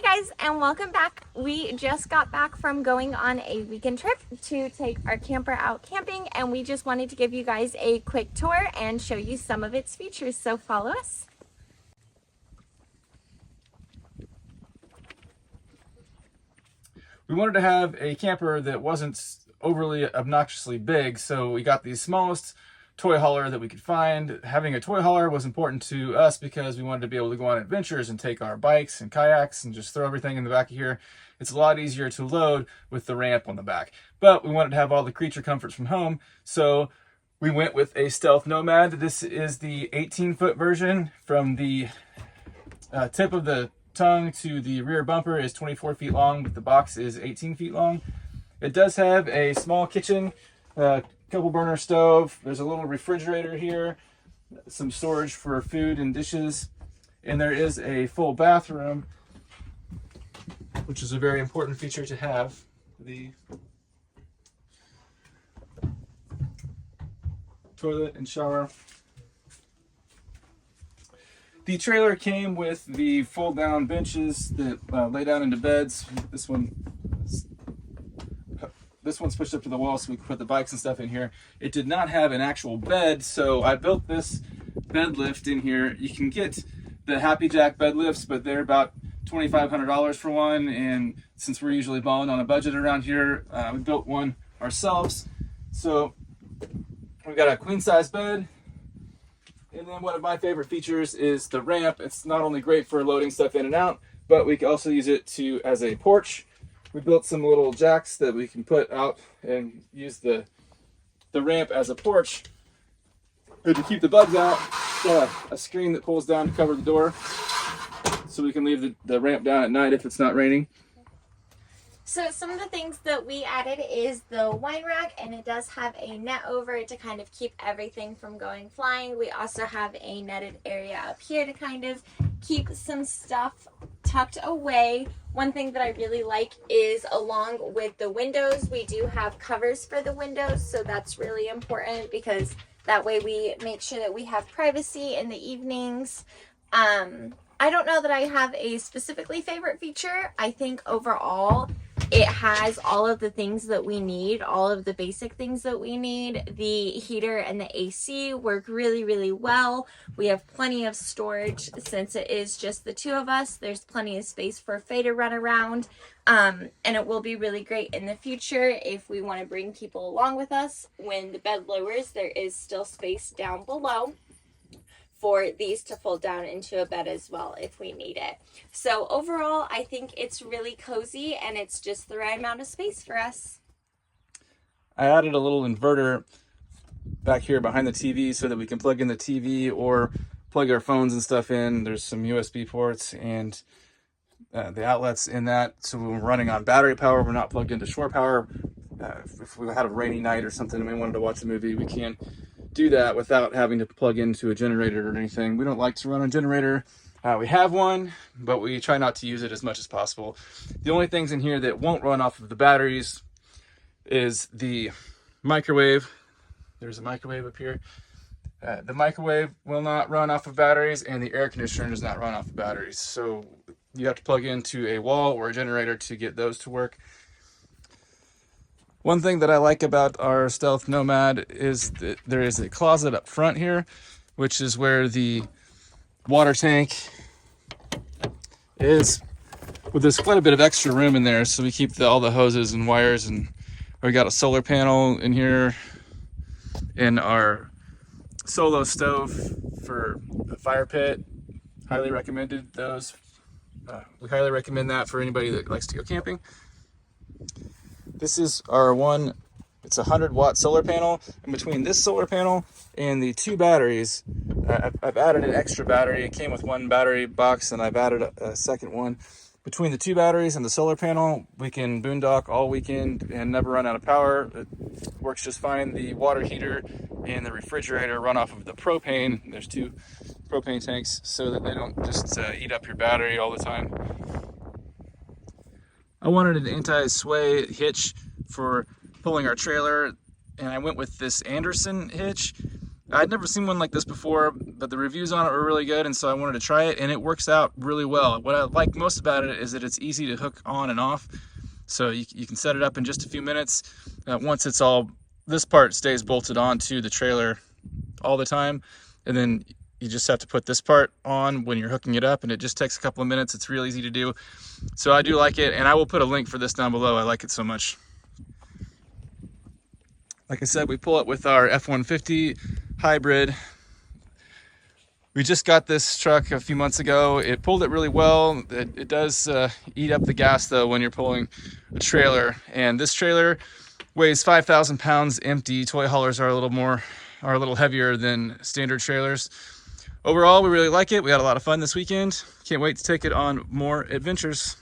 Guys, and welcome back. We just got back from going on a weekend trip to take our camper out camping, and we just wanted to give you guys a quick tour and show you some of its features, so follow us. We wanted to have a camper that wasn't overly obnoxiously big, so we got the smallest toy hauler that we could find. Having a toy hauler was important to us because we wanted to be able to go on adventures and take our bikes and kayaks and just throw everything in the back of here. It's a lot easier to load with the ramp on the back, but we wanted to have all the creature comforts from home, so we went with a Stealth Nomad. This is the 18-foot version. From the tip of the tongue to the rear bumper is 24 feet long, but the box is 18 feet long. It does have a small kitchen, couple burner stove. There's a little refrigerator here, some storage for food and dishes, and there is a full bathroom, which is a very important feature to have. The toilet and shower. The trailer came with the fold-down benches that lay down into beds. This one's pushed up to the wall so we can put the bikes and stuff in here. It did not have an actual bed, so I built this bed lift in here. You can get the Happy Jack bed lifts, but they're about $2,500 for one, and since we're usually balling on a budget around here, we built one ourselves. So we've got a queen-size bed, and then one of my favorite features is the ramp. It's not only great for loading stuff in and out, but we can also use it as a porch. We built some little jacks that we can put out and use the ramp as a porch. And to keep the bugs out, a screen that pulls down to cover the door, so we can leave the ramp down at night if it's not raining. So some of the things that we added is the wine rack, and it does have a net over it to kind of keep everything from going flying. We also have a netted area up here to kind of keep some stuff tucked away. One thing that I really like is along with the windows, we do have covers for the windows, so that's really important because that way we make sure that we have privacy in the evenings. I don't know that I have a specifically favorite feature. I think overall it has all of the things that we need, all of the basic things that we need. The heater and the AC work really, really well. We have plenty of storage since it is just the two of us. There's plenty of space for Faye to run around. And it will be really great in the future if we want to bring people along with us. When the bed lowers, there is still space down below for these to fold down into a bed as well if we need it. So overall, I think it's really cozy and it's just the right amount of space for us. I added a little inverter back here behind the TV so that we can plug in the TV or plug our phones and stuff in. There's some USB ports and the outlets in that, so when we're running on battery power, we're not plugged into shore power. If we had a rainy night or something and we wanted to watch a movie, we can do that without having to plug into a generator or anything. We don't like to run a generator. We have one, but we try not to use it as much as possible. The only things in here that won't run off of the batteries is the microwave. There's a microwave up here. The microwave will not run off of batteries, and the air conditioner does not run off of batteries. So you have to plug into a wall or a generator to get those to work. One thing that I like about our Stealth Nomad is that there is a closet up front here, which is where the water tank is. Well, there's quite a bit of extra room in there, so we keep all the hoses and wires, and we got a solar panel in here, and our solo stove for a fire pit. Highly recommended those. We highly recommend that for anybody that likes to go camping. This is our one, it's a 100-watt solar panel, and between this solar panel and the two batteries, I've added an extra battery. It came with one battery box, and I've added a second one. Between the two batteries and the solar panel, we can boondock all weekend and never run out of power. It works just fine. The water heater and the refrigerator run off of the propane. There's two propane tanks so that they don't just eat up your battery all the time. I wanted an anti-sway hitch for pulling our trailer, and I went with this Anderson hitch. I'd never seen one like this before, but the reviews on it were really good, and so I wanted to try it, and it works out really well. What I like most about it is that it's easy to hook on and off. So you can set it up in just a few minutes. Once it's all, this part stays bolted onto the trailer all the time, and then you just have to put this part on when you're hooking it up, and it just takes a couple of minutes. It's real easy to do. So I do like it, and I will put a link for this down below. I like it so much. Like I said, we pull it with our F-150 hybrid. We just got this truck a few months ago. It pulled it really well. It does eat up the gas though when you're pulling a trailer. And this trailer weighs 5,000 pounds empty. Toy haulers are a little heavier than standard trailers. Overall, we really like it. We had a lot of fun this weekend. Can't wait to take it on more adventures.